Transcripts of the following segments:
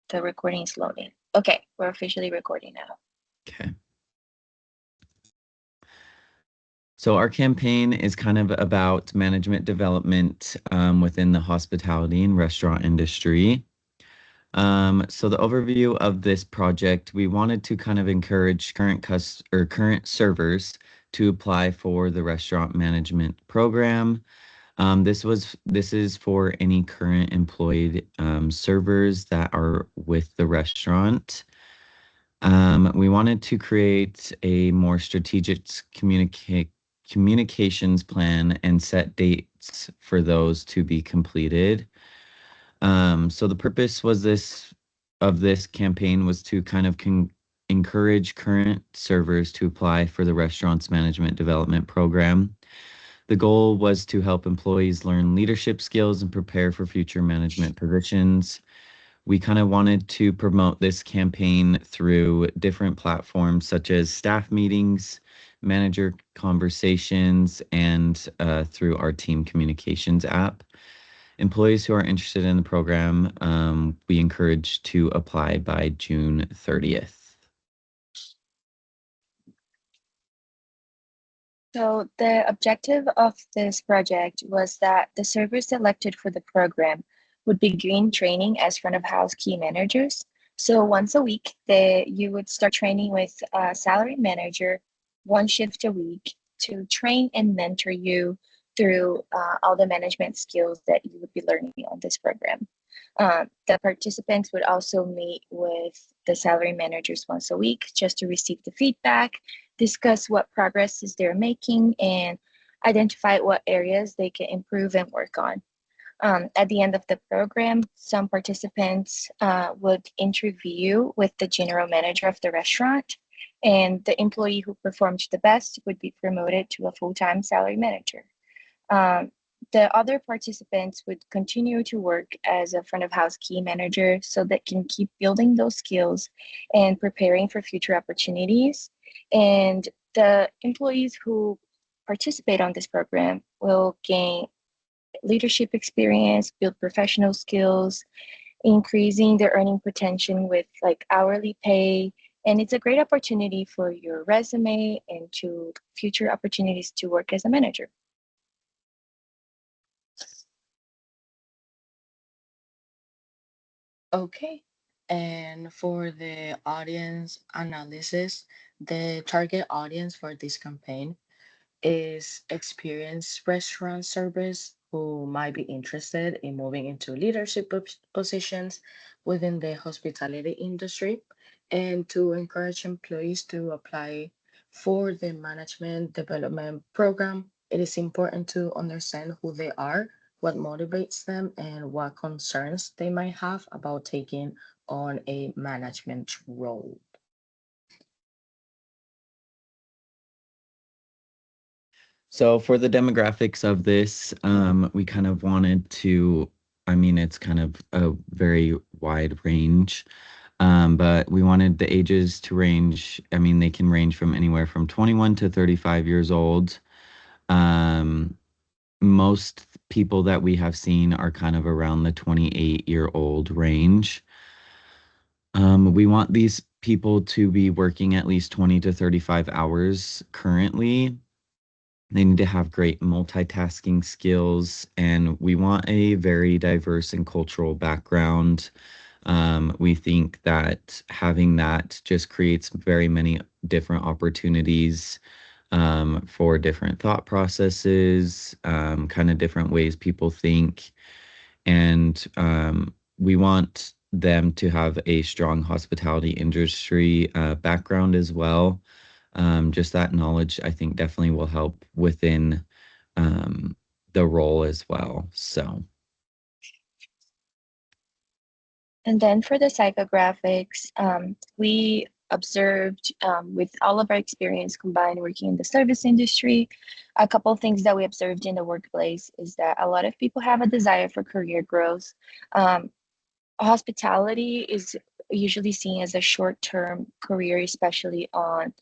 the recording is loading. Okay, we're officially recording now. Okay. So our campaign is kind of about management development within the hospitality and restaurant industry. So the overview of this project, we wanted to kind of encourage current servers to apply for the restaurant management program. This is for any current employed servers that are with the restaurant. We wanted to create a more strategic communications plan and set dates for those to be completed. So the purpose of this campaign was to kind of encourage current servers to apply for the restaurant's management development program. The goal was to help employees learn leadership skills and prepare for future management positions. We kind of wanted to promote this campaign through different platforms such as staff meetings, manager conversations, and through our team communications app. Employees who are interested in the program, we encourage to apply by June 30th. So the objective of this project was that the servers selected for the program would begin training as front of house key managers. So once a week, you would start training with a salary manager, one shift a week, to train and mentor you through all the management skills that you would be learning on this program. The participants would also meet with the salary managers once a week just to receive the feedback, discuss what progresses they're making, and identify what areas they can improve and work on. At the end of the program, some participants would interview with the general manager of the restaurant, and the employee who performed the best would be promoted to a full-time salary manager. Um, the other participants would continue to work as a front of house key manager so they can keep building those skills and preparing for future opportunities. And the employees who participate on this program will gain leadership experience, build professional skills, increasing their earning potential with like hourly pay. And it's a great opportunity for your resume and to future opportunities to work as a manager. Okay. And for the audience analysis, the target audience for this campaign is experienced restaurant servers who might be interested in moving into leadership positions within the hospitality industry, and to encourage employees to apply for the management development program. It is important to understand who they are, what motivates them, and what concerns they might have about taking on a management role. So for the demographics of this, we kind of wanted to, I mean, it's kind of a very wide range, but we wanted the ages to range, I mean, they can range from anywhere from 21 to 35 years old. Um, Most people that we have seen are kind of around the 28-year-old range. We want these people to be working at least 20 to 35 hours currently. They need to have great multitasking skills, and we want a very diverse and cultural background. We think that having that just creates very many different opportunities for different thought processes, kind of different ways people think. And we want them to have a strong hospitality industry background as well. Just that knowledge, I think, definitely will help within the role as well. So. And then for the psychographics, we observed with all of our experience combined working in the service industry, a couple of things that we observed in the workplace is that a lot of people have a desire for career growth. Um, Hospitality is usually seen as a short-term career, especially on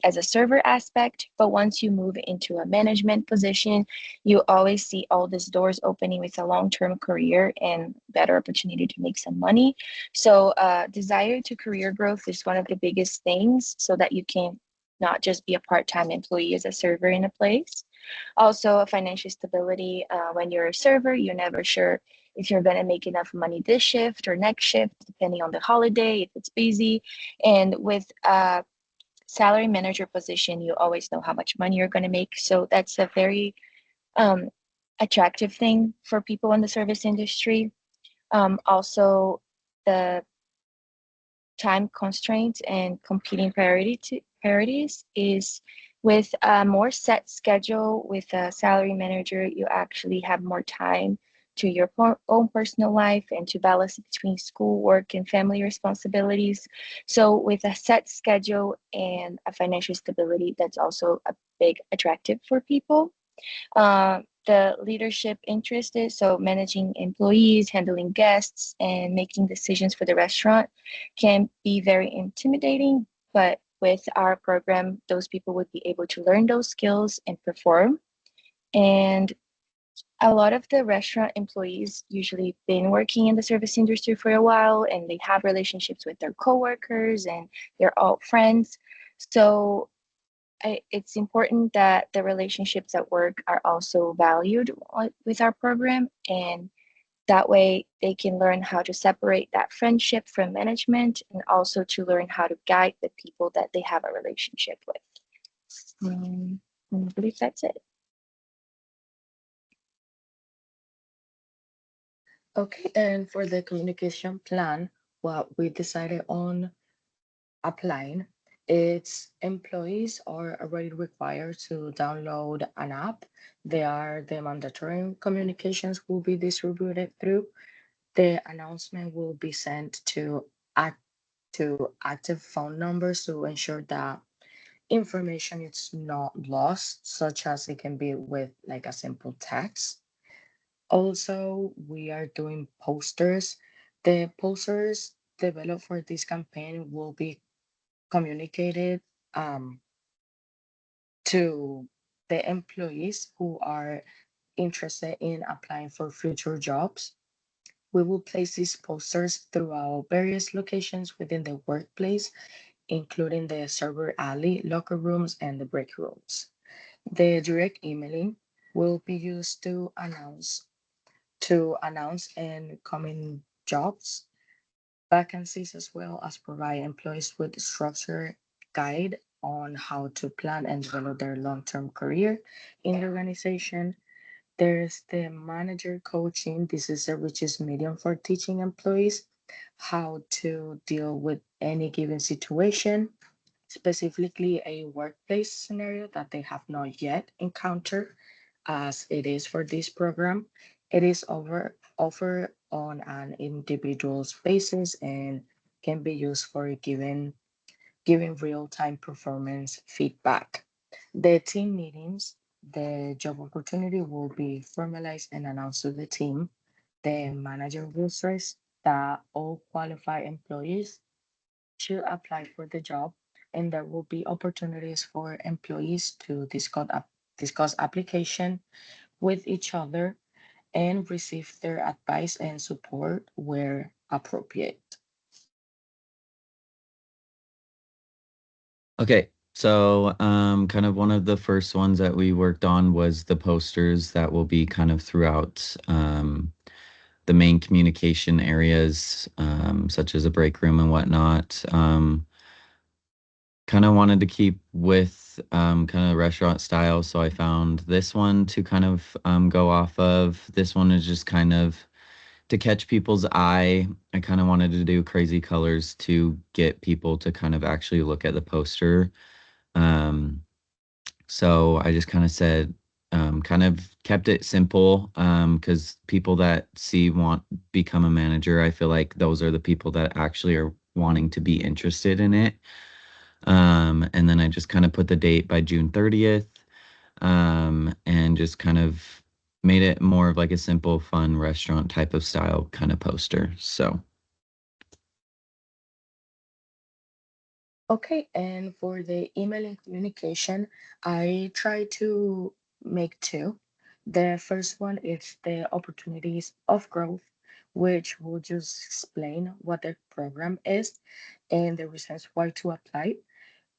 as a server aspect, but once you move into a management position, you always see all these doors opening with a long-term career and better opportunity to make some money. So desire to career growth is one of the biggest things so that you can not just be a part-time employee as a server in a place. Also, a financial stability. When you're a server, you're never sure if you're going to make enough money this shift or next shift, depending on the holiday, if it's busy. And with salary manager position, you always know how much money you're going to make. So that's a very attractive thing for people in the service industry. Also, the time constraints and competing priorities is with a more set schedule with a salary manager, you actually have more time to your own personal life and to balance between school, work, and family responsibilities. So with a set schedule and a financial stability, that's also a big attractive for people. The leadership interest is so managing employees, handling guests, and making decisions for the restaurant can be very intimidating. But with our program, those people would be able to learn those skills and perform. And a lot of the restaurant employees usually been working in the service industry for a while and they have relationships with their coworkers and they're all friends. So it's important that the relationships at work are also valued with our program, and that way they can learn how to separate that friendship from management and also to learn how to guide the people that they have a relationship with. I believe that's it. Okay, and for the communication plan, what we decided on applying, it's employees are already required to download an app. They are the mandatory communications will be distributed through. The announcement will be sent to active phone numbers to ensure that information is not lost, such as it can be with like a simple text. Also, we are doing posters. The posters developed for this campaign will be communicated um, to the employees who are interested in applying for future jobs. We will place these posters throughout various locations within the workplace, including the server alley, locker rooms, and the break rooms. The direct emailing will be used to announce incoming jobs, vacancies, as well as provide employees with structured guide on how to plan and develop their long-term career in the organization. There's the manager coaching. This is a richest medium for teaching employees how to deal with any given situation, specifically a workplace scenario that they have not yet encountered, as it is for this program. It is offered on an individual basis and can be used for giving real-time performance feedback. The team meetings, the job opportunity will be formalized and announced to the team. The manager will stress that all qualified employees should apply for the job, and there will be opportunities for employees to discuss application with each other and receive their advice and support where appropriate. Okay, so kind of one of the first ones that we worked on was the posters that will be kind of throughout the main communication areas, such as a break room and whatnot. Kind of wanted to keep with kind of restaurant style, so I found this one to kind of go off of. This one is just kind of to catch people's eye. I kind of wanted to do crazy colors to get people to kind of actually look at the poster. Um, so I just kind of said, kind of kept it simple, because people that want become a manager, I feel like those are the people that actually are wanting to be interested in it. And then I just kind of put the date by June 30th, and just kind of made it more of like a simple, fun restaurant type of style kind of poster. So Okay, and for the email and communication, I try to make two. The first one is the opportunities of growth, which will just explain what the program is and the reasons why to apply,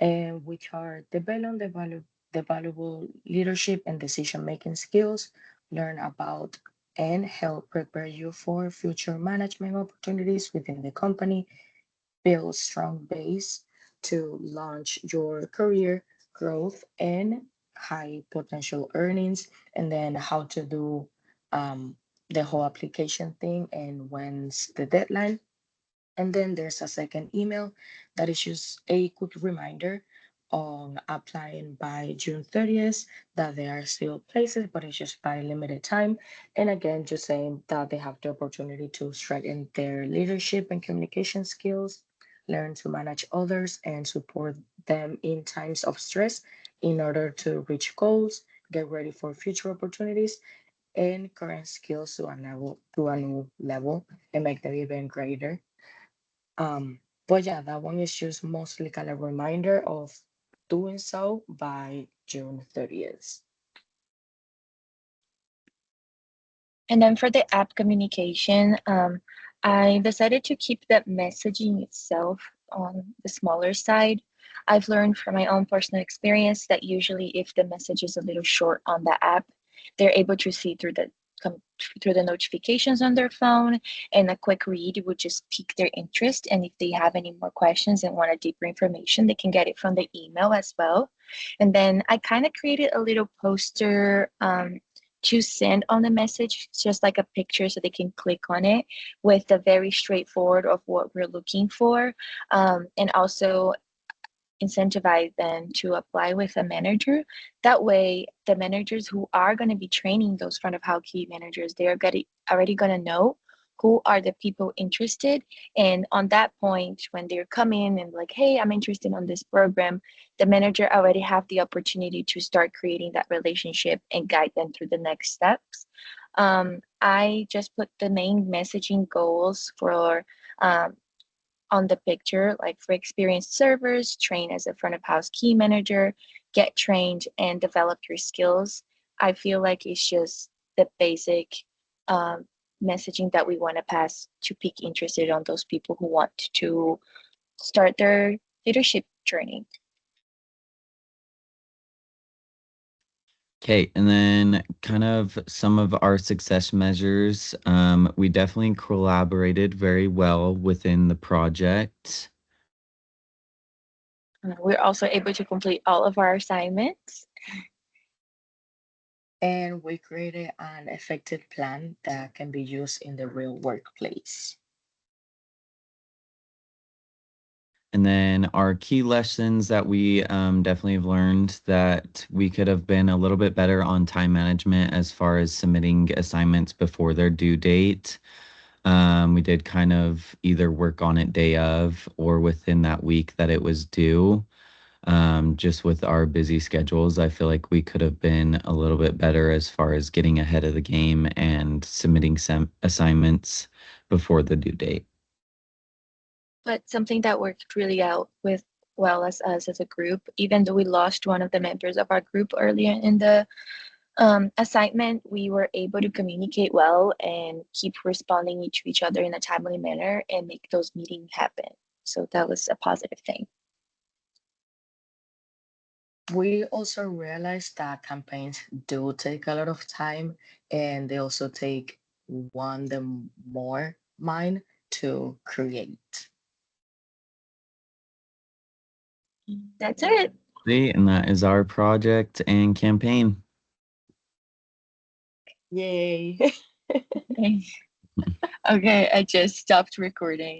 and which are develop the valuable leadership and decision making skills, learn about and help prepare you for future management opportunities within the company, build strong base to launch your career growth and high potential earnings, and then how to do um, the whole application thing and when's the deadline. And then there's a second email that is just a quick reminder on applying by June 30th, that there are still places, but it's just by limited time. And again, just saying that they have the opportunity to strengthen their leadership and communication skills, learn to manage others, and support them in times of stress in order to reach goals, get ready for future opportunities, and current skills to a new level and make them even greater. But yeah, that one is just mostly kind of reminder of doing so by June 30th. And then for the app communication, I decided to keep the messaging itself on the smaller side. I've learned from my own personal experience that usually if the message is a little short on the app, they're able to see through the notifications on their phone, and a quick read would just pique their interest. And if they have any more questions and want a deeper information, they can get it from the email as well. And then I kind of created a little poster to send on the message, just like a picture so they can click on it with the very straightforward of what we're looking for, and also incentivize them to apply with a manager. That way, the managers who are going to be training those front of house key managers, they are already going to know who are the people interested. And on that point, when they're coming and like, hey, I'm interested on this program, the manager already have the opportunity to start creating that relationship and guide them through the next steps. I just put the main messaging goals for um, on the picture, like for experienced servers, train as a front of house key manager, get trained and develop your skills. I feel like it's just the basic um, messaging that we want to pass to pique interested on those people who want to start their leadership journey. Okay, and then kind of some of our success measures. We definitely collaborated very well within the project. We're also able to complete all of our assignments. And we created an effective plan that can be used in the real workplace. And then our key lessons that we definitely have learned, that we could have been a little bit better on time management as far as submitting assignments before their due date. We did kind of either work on it day of or within that week that it was due. Just with our busy schedules, I feel like we could have been a little bit better as far as getting ahead of the game and submitting some assignments before the due date. But something that worked really out with well as us as a group, even though we lost one of the members of our group earlier in the assignment, we were able to communicate well and keep responding to each other in a timely manner and make those meetings happen. So that was a positive thing. We also realized that campaigns do take a lot of time, and they also take one the more mind to create. That's it. And that is our project and campaign. Yay! Okay, I just stopped recording.